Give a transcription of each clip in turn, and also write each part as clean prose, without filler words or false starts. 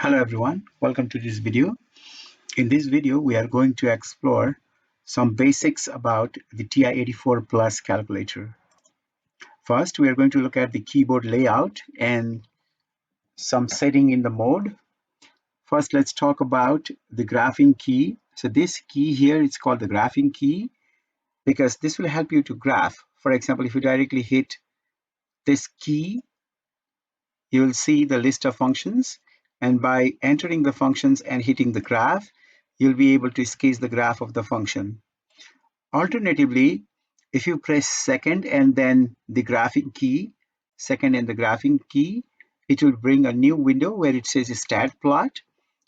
Hello everyone, welcome to this video. In this video, we are going to explore some basics about the TI-84 Plus calculator. First, we are going to look at the keyboard layout and some setting in the mode. First, let's talk about the graphing key. So this key here is called the graphing key because this will help you to graph. For example, if you directly hit this key, you will see the list of functions, and by entering the functions and hitting the graph, you'll be able to sketch the graph of the function. Alternatively, if you press second and then the graphing key, it will bring a new window where it says stat plot,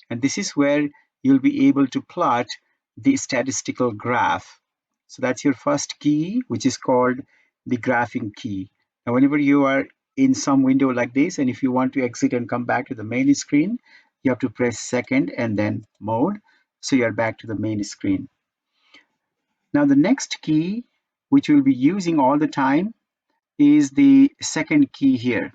and this is where you'll be able to plot the statistical graph. So that's your first key, which is called the graphing key. Now, whenever you are in some window like this, and if you want to exit and come back to the main screen, you have to press second and then mode. So you're back to the main screen. Now, the next key, which we'll be using all the time, is the second key here.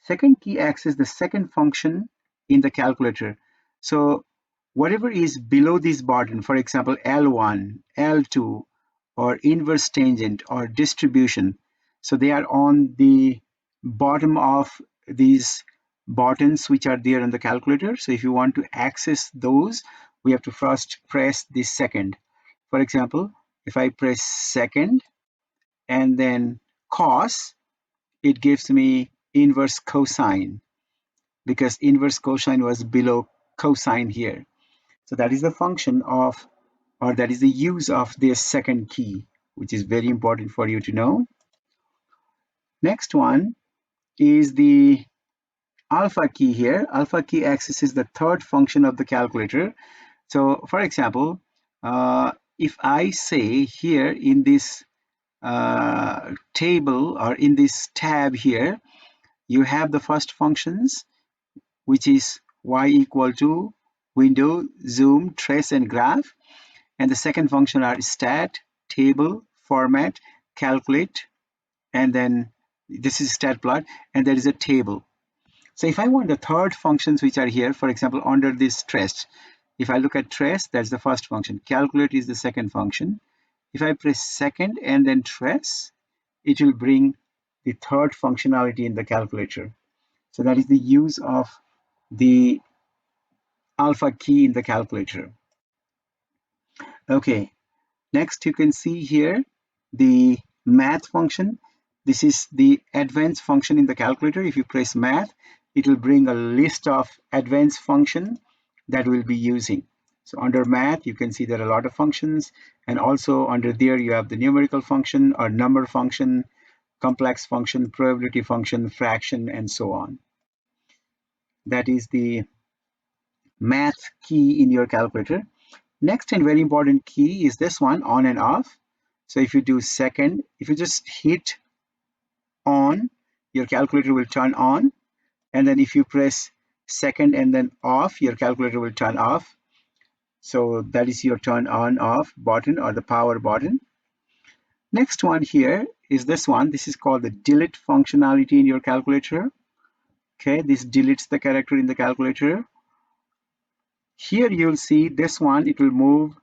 Second key acts as the second function in the calculator. So whatever is below this button, for example, L1, L2, or inverse tangent or distribution, so they are on the bottom of these buttons which are there on the calculator. So if you want to access those, we have to first press the second. For example, if I press second and then cos, it gives me inverse cosine because inverse cosine was below cosine here. So that is the function of, or that is the use of this second key, which is very important for you to know. Next one is the alpha key here. Alpha key accesses the third function of the calculator. So for example, if I say here in this table or in this tab here, you have the first functions, which is y equal to window, zoom, trace, and graph. And the second function are stat, table, format, calculate, and then this is stat plot, and there is a table. So if I want the third functions which are here, for example, under this trace, if I look at trace, that's the first function. Calculate is the second function. If I press second and then trace, it will bring the third functionality in the calculator. So that is the use of the alpha key in the calculator. Okay, next you can see here the math function. This is the advanced function in the calculator. If you press math, it will bring a list of advanced function that we'll be using. So under math, you can see there are a lot of functions, and also under there you have the numerical function or number function, complex function, probability function, fraction, and so on. That is the math key in your calculator. Next and very important key is this one, on and off. So if you do second, if you just hit on, your calculator will turn on. And then if you press second and then off, your calculator will turn off. So that is your turn on off button or the power button. Next one here is this one. This is called the delete functionality in your calculator. Okay, this deletes the character in the calculator. Here you'll see this one, it will move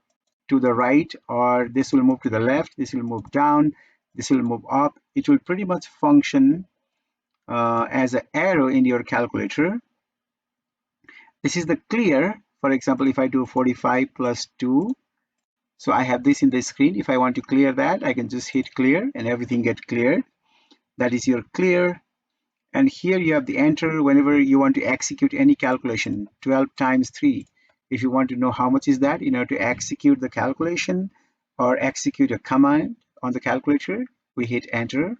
to the right, or this will move to the left, this will move down, this will move up. It will pretty much function as an arrow in your calculator. This is the clear. For example, if I do 45 plus 2, so I have this in the screen. If I want to clear that, I can just hit clear and everything get cleared. That is your clear. And here you have the enter whenever you want to execute any calculation. 12 times 3. If you want to know how much is that in order to execute the calculation or execute a command on the calculator, we hit enter.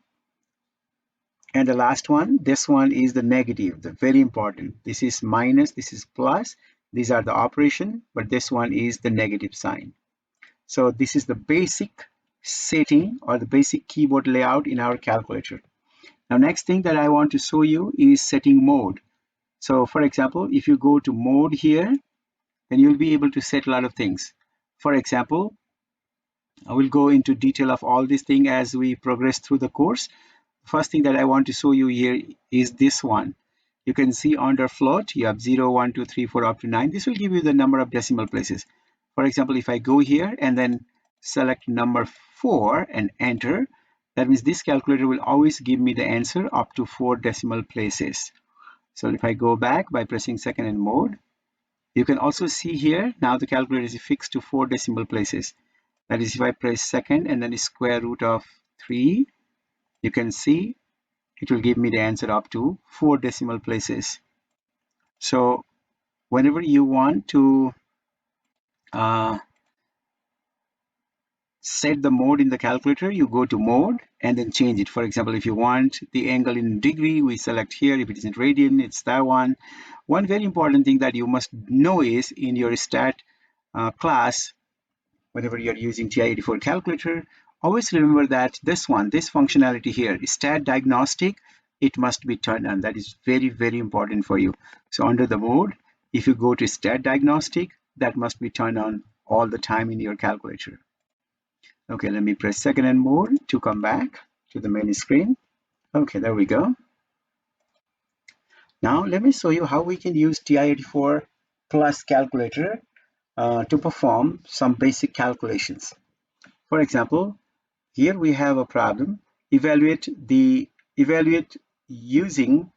And the last one, this one is the negative, the very important. This is minus, this is plus. These are the operation, but this one is the negative sign. So this is the basic setting or the basic keyboard layout in our calculator. Now, next thing that I want to show you is setting mode. So for example, if you go to mode here, then you'll be able to set a lot of things. For example, I will go into detail of all these things as we progress through the course. First thing that I want to show you here is this one. you can see under float, you have 0, 1, 2, 3, 4, up to 9. This will give you the number of decimal places. For example, if I go here and then select number 4 and enter, that means this calculator will always give me the answer up to 4 decimal places. So if I go back by pressing second and mode, you can also see here, now the calculator is fixed to 4 decimal places. That is, if I press second and then the square root of 3, you can see it will give me the answer up to 4 decimal places. So whenever you want to set the mode in the calculator, you go to mode and then change it. For example, if you want the angle in degree, we select here. If it is in radian, it's that one. One very important thing that you must know is in your stat class, whenever you're using TI-84 calculator, always remember that this functionality here, stat diagnostic, it must be turned on. That is very, very important for you. So under the mode, if you go to stat diagnostic, that must be turned on all the time in your calculator. Okay, let me press second and mode to come back to the main screen. Okay, there we go. Now let me show you how we can use TI-84 plus calculator to perform some basic calculations. For example, here we have a problem. Evaluate using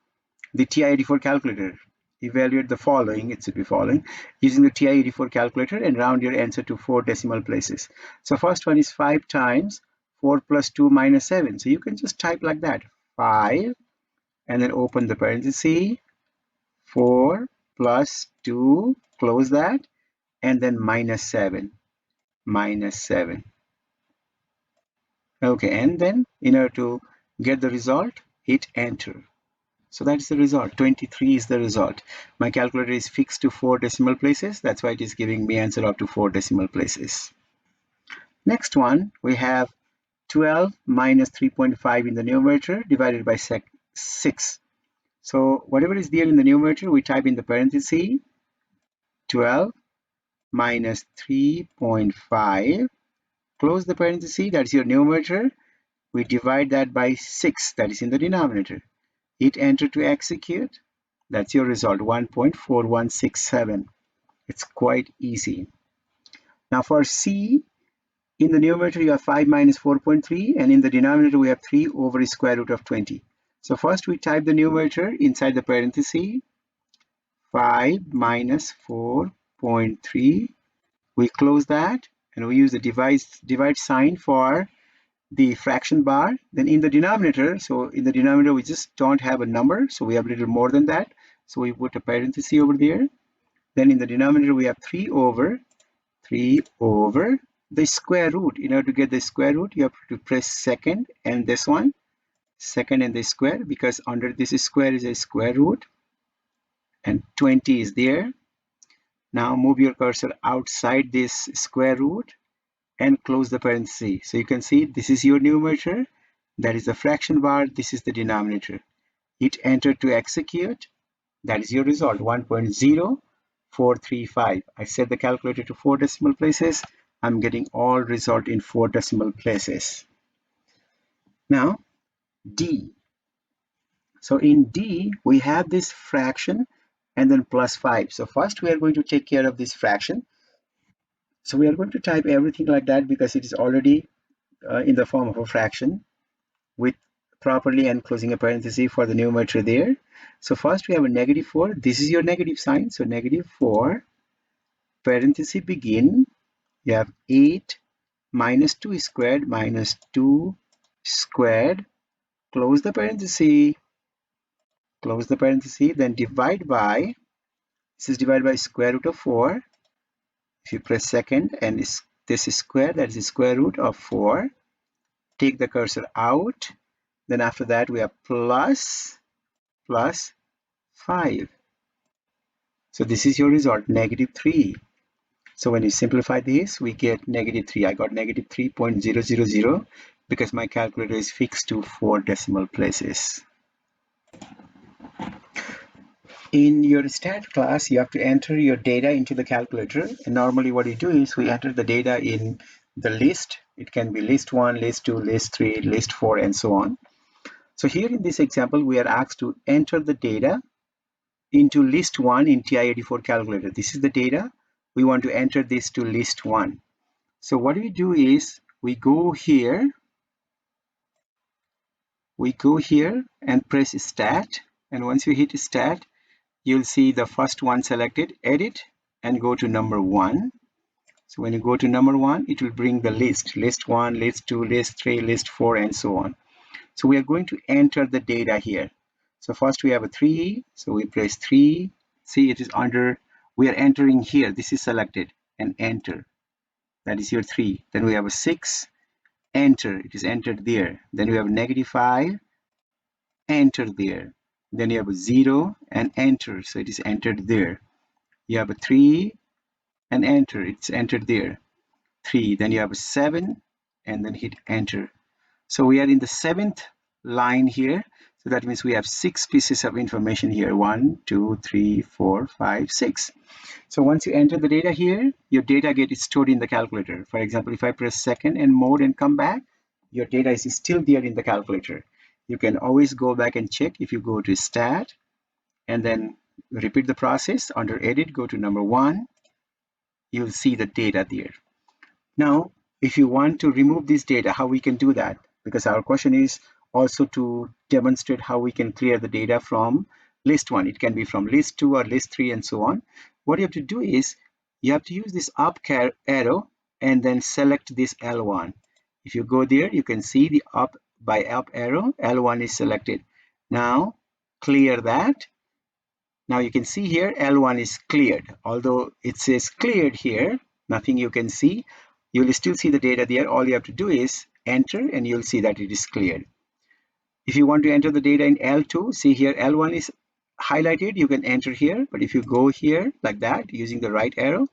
the TI-84 calculator. Evaluate the following, it should be following, using the TI-84 calculator and round your answer to 4 decimal places. So first one is 5 times 4 plus 2 minus 7. So you can just type like that, 5, and then open the parenthesis, 4 plus 2, close that, and then minus 7, minus 7. Okay, and then in order to get the result, hit enter. So that's the result. 23 is the result. My calculator is fixed to 4 decimal places. That's why it is giving me answer up to 4 decimal places. Next one, we have 12 minus 3.5 in the numerator divided by 6. So whatever is there in the numerator, we type in the parenthesis, 12 minus 3.5, close the parenthesis, that's your numerator. We divide that by 6, that is in the denominator. Hit enter to execute. That's your result, 1.4167. It's quite easy. Now for C, in the numerator you have 5 minus 4.3, and in the denominator we have 3 over the square root of 20. So first we type the numerator inside the parenthesis, 5 minus 4.3. We close that and we use the divide sign for the fraction bar. Then in the denominator, so in the denominator we just don't have a number, so we have a little more than that, so we put a parenthesis over there. Then in the denominator we have 3 over the square root. In order to get the square root, you have to press second and this one, second and the square, because under this square is a square root and 20 is there. Now move your cursor outside this square root and close the parenthesis. So you can see this is your numerator, that is the fraction bar, this is the denominator. Hit enter to execute. That is your result, 1.0435. I set the calculator to 4 decimal places. I'm getting all result in 4 decimal places. Now D. So in D we have this fraction and then plus 5. So first we are going to take care of this fraction. So we are going to type everything like that because it is already in the form of a fraction with properly and closing a parenthesis for the numerator there. So first we have a negative 4. This is your negative sign. So negative 4, parenthesis begin. You have 8 minus 2 squared minus 2 squared. Close the parenthesis. Close the parenthesis. Then divide by. This is divided by square root of 4. If you press second and this is square, that is the square root of 4. Take the cursor out. Then after that we have plus 5. So this is your result, negative 3. So when you simplify this, we get negative 3. I got negative 3.000 because my calculator is fixed to 4 decimal places. In your stat class, you have to enter your data into the calculator. And normally what you do is we enter the data in the list. It can be list 1, list 2, list 3, list 4, and so on. So here in this example, we are asked to enter the data into list 1 in TI-84 calculator. This is the data. We want to enter this to list 1. So what we do is we go here and press stat, and once you hit stat, you'll see the first one selected, edit, and go to number 1. So when you go to number 1, it will bring the list 1, list 2, list 3, list 4, and so on. So we are going to enter the data here. So first we have a 3, so we press 3. See, it is under, we are entering here. This is selected, and enter. That is your 3. Then we have a 6, enter. It is entered there. Then we have -5, enter there. Then you have a 0 and enter. So it is entered there. You have a 3 and enter. It's entered there. 3. Then you have a 7 and then hit enter. So we are in the 7th line here. So that means we have 6 pieces of information here. 1, 2, 3, 4, 5, 6. So once you enter the data here, your data gets stored in the calculator. For example, if I press second and mode and come back, your data is still there in the calculator. You can always go back and check. If you go to stat and then repeat the process, under edit, go to number 1, you'll see the data there. Now, if you want to remove this data, how we can do that? Because our question is also to demonstrate how we can clear the data from list 1. It can be from list 2 or list 3 and so on. What you have to do is you have to use this up arrow and then select this L1. If you go there, you can see the up arrow, L1 is selected. Now, clear that. Now you can see here L1 is cleared. Although it says cleared here, nothing you can see. You'll still see the data there. All you have to do is enter and you'll see that it is cleared. If you want to enter the data in L2, see here L1 is highlighted. You can enter here, but if you go here like that using the right arrow,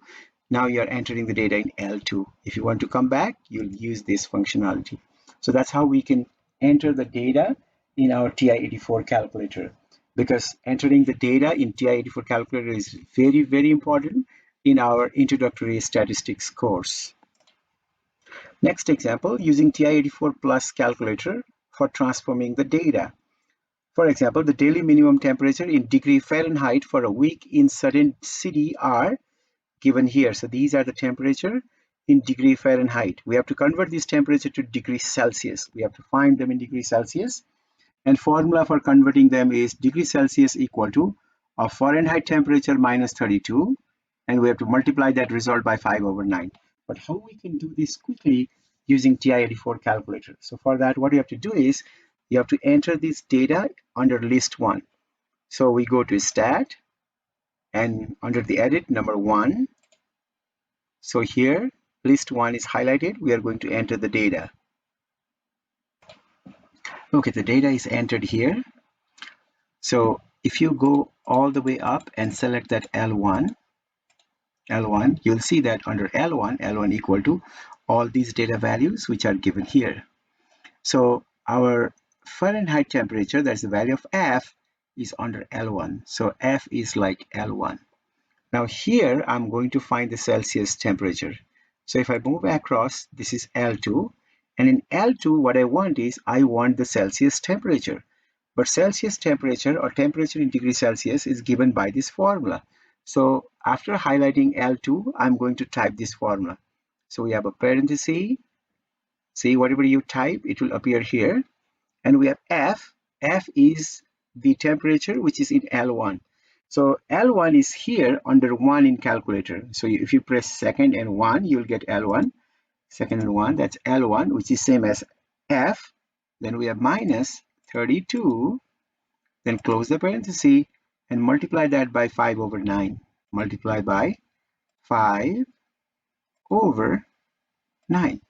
now you're entering the data in L2. If you want to come back, you'll use this functionality. So that's how we can enter the data in our TI-84 calculator. Because entering the data in TI-84 calculator is very, very important in our introductory statistics course. Next example, using TI-84 plus calculator for transforming the data. For example, the daily minimum temperature in degree Fahrenheit for a week in certain city are given here. So these are the temperature in degree Fahrenheit. We have to convert this temperature to degree Celsius. We have to find them in degree Celsius. And formula for converting them is degree Celsius equal to a Fahrenheit temperature minus 32. And we have to multiply that result by 5/9. But how we can do this quickly using TI-84 calculator? So for that, what you have to do is you have to enter this data under list 1. So we go to stat and under the edit, number 1. So here, list 1 is highlighted. We are going to enter the data. Okay, the data is entered here. So if you go all the way up and select that L1, you'll see that under L1 equal to all these data values which are given here. So our Fahrenheit temperature, that's the value of F, is under L1. So F is like L1. Now here I'm going to find the Celsius temperature. So if I move across, this is L2. And in L2, what I want is I want the Celsius temperature. But Celsius temperature or temperature in degrees Celsius is given by this formula. So after highlighting L2, I'm going to type this formula. So we have a parenthesis. See, whatever you type, it will appear here. And we have F. F is the temperature which is in L1. So L1 is here under 1 in calculator. So if you press second and 1, you'll get L1. Second and 1, that's L1, which is same as F. Then we have minus 32. Then close the parenthesis and multiply that by 5/9. Multiply by 5/9.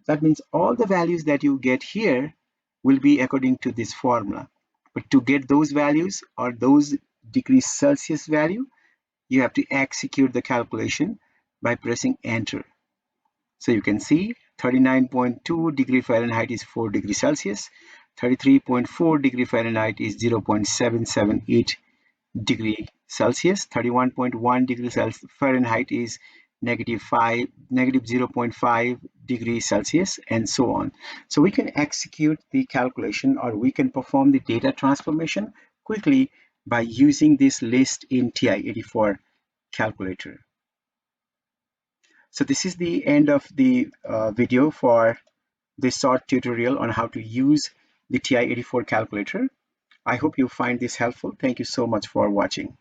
That means all the values that you get here will be according to this formula. But to get those values or those degrees Celsius value, you have to execute the calculation by pressing enter. So you can see 39.2 degree Fahrenheit is 4 degrees Celsius. 33.4 degree Fahrenheit is 0.778 degree Celsius. 31.1 degree Fahrenheit is negative 0.5 degrees Celsius, and so on. So we can execute the calculation or we can perform the data transformation quickly by using this list in TI-84 calculator. So this is the end of the video for this short tutorial on how to use the TI-84 calculator. I hope you find this helpful. Thank you so much for watching.